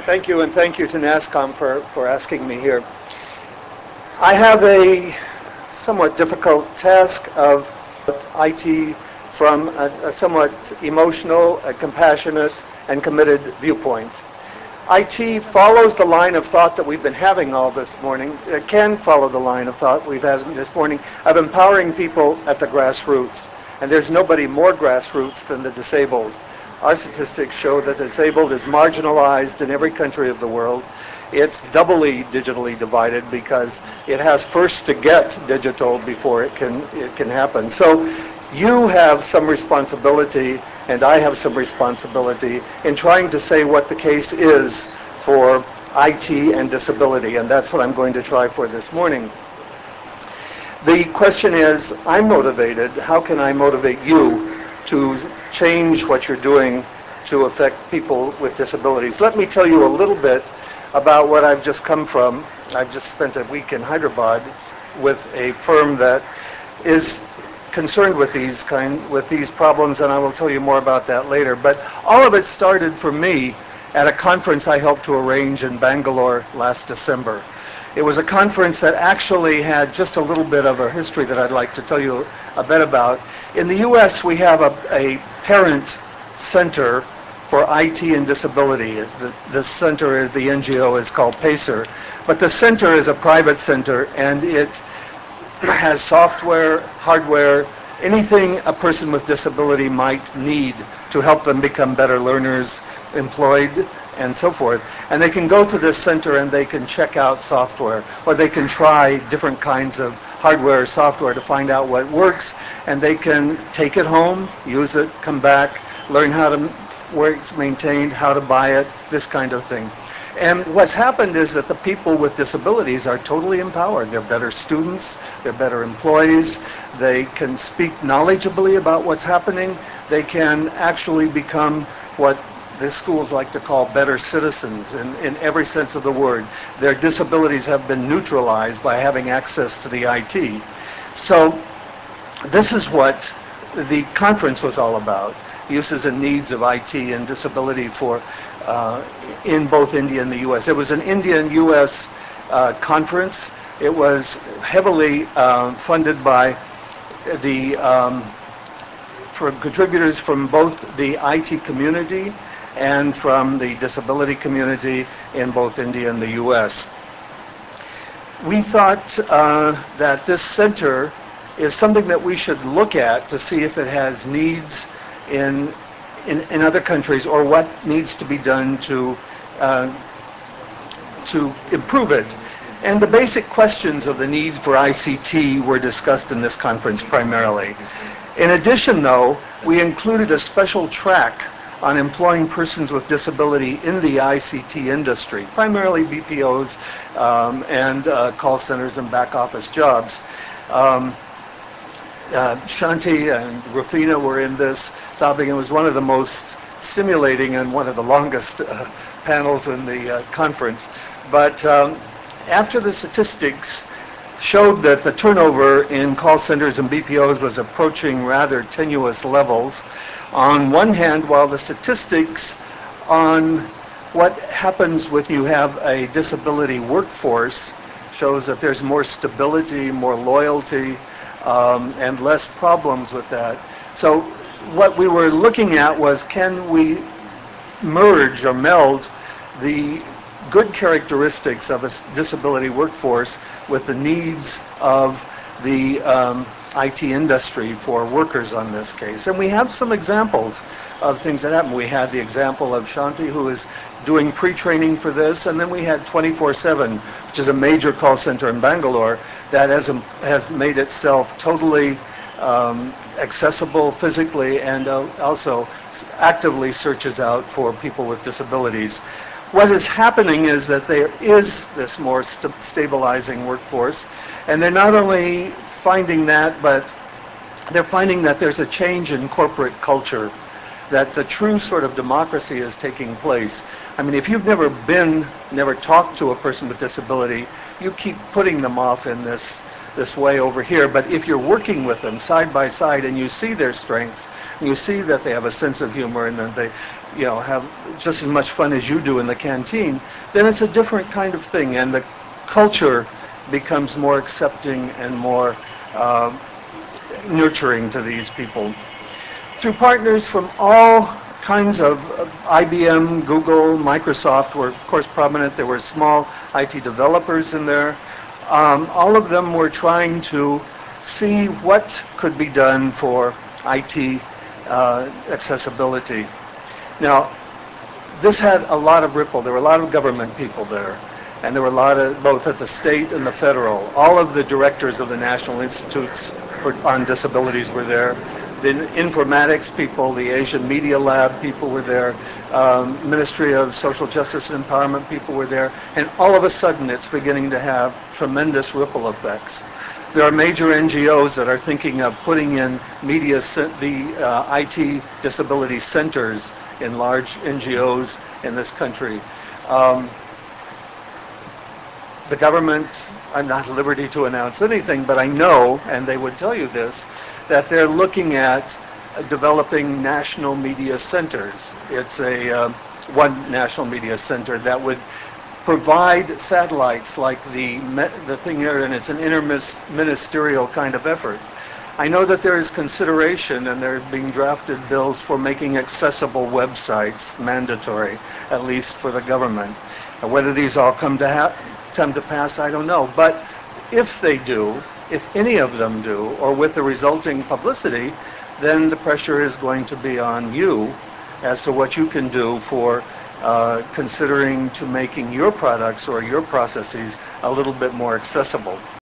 Thank you, and thank you to NASCOM for asking me here. I have a somewhat difficult task of IT from a somewhat emotional, a compassionate, and committed viewpoint. IT follows the line of thought that we've been having all this morning. It can follow the line of thought we've had this morning of empowering people at the grassroots. And there's nobody more grassroots than the disabled. Our statistics show that the disabled is marginalized in every country of the world. It's doubly digitally divided because it has first to get digital before it can happen. So you have some responsibility, and I have some responsibility in trying to say what the case is for IT and disability, and that's what I'm going to try for this morning. The question is, I'm motivated. How can I motivate you to change what you're doing to affect people with disabilities? Let me tell you a little bit about what I've just come from. I've just spent a week in Hyderabad with a firm that is concerned with these problems, and I will tell you more about that later. But all of it started for me at a conference I helped to arrange in Bangalore last December. It was a conference that actually had just a little bit of a history that I'd like to tell you a bit about. In the US, we have a parent center for IT and disability. The center is, the NGO is called PACER, but the center is a private center, and it has software, hardware, anything a person with disability might need to help them become better learners, employed, and so forth. And they can go to this center and they can check out software, or they can try different kinds of hardware or software to find out what works, and they can take it home, use it, come back, learn how to where it's maintained, how to buy it, this kind of thing. And what's happened is that the people with disabilities are totally empowered. They're better students, they're better employees, they can speak knowledgeably about what's happening, they can actually become what the schools like to call better citizens in every sense of the word. Their disabilities have been neutralized by having access to the IT. So this is what the conference was all about. Uses and needs of IT and disability for in both India and the US. It was an India and US conference. It was heavily funded by the from contributors from both the IT community and from the disability community in both India and the US. We thought that this center is something that we should look at to see if it has needs in other countries, or what needs to be done to improve it. And the basic questions of the need for ICT were discussed in this conference primarily. In addition, though, we included a special track on employing persons with disability in the ICT industry, primarily BPOs and call centers and back office jobs. Shanti and Rufina were in this topic. It was one of the most stimulating and one of the longest panels in the conference. But after the statistics showed that the turnover in call centers and BPOs was approaching rather tenuous levels, on one hand, while the statistics on what happens when you have a disability workforce shows that there's more stability, more loyalty, and less problems with that. So what we were looking at was, can we merge or meld the good characteristics of a disability workforce with the needs of the IT industry for workers on this case. And we have some examples of things that happen. We had the example of Shanti, who is doing pre-training for this, and then we had 24/7, which is a major call center in Bangalore that has made itself totally accessible physically, and also actively searches out for people with disabilities. What is happening is that there is this more stabilizing workforce, and they're not only finding that, but they're finding that there's a change in corporate culture, that the true sort of democracy is taking place. I mean, if you've never talked to a person with disability, you keep putting them off in this this way over here. But if you're working with them side by side and you see their strengths, and you see that they have a sense of humor and that they, have just as much fun as you do in the canteen, then it's a different kind of thing, and the culture becomes more accepting and more nurturing to these people. Through partners from all kinds of IBM, Google, Microsoft were, of course, prominent. There were small IT developers in there. All of them were trying to see what could be done for IT accessibility. Now, this had a lot of ripple. There were a lot of government people there, and there were a lot of, both at the state and the federal. All of the directors of the National Institutes on Disabilities were there. The informatics people, the Asian Media Lab people were there, Ministry of Social Justice and Empowerment people were there, and all of a sudden it's beginning to have tremendous ripple effects. There are major NGOs that are thinking of putting in the IT disability centers in large NGOs in this country. The government, I'm not at liberty to announce anything, but I know, and they would tell you this, that they're looking at developing national media centers. It's one national media center that would provide satellites like the thing here, and it's an interministerial kind of effort. I know that there is consideration, and there are being drafted bills for making accessible websites mandatory, at least for the government. Whether these all come to pass, I don't know. But if they do, if any of them do, or with the resulting publicity, then the pressure is going to be on you as to what you can do for considering to making your products or your processes a little bit more accessible.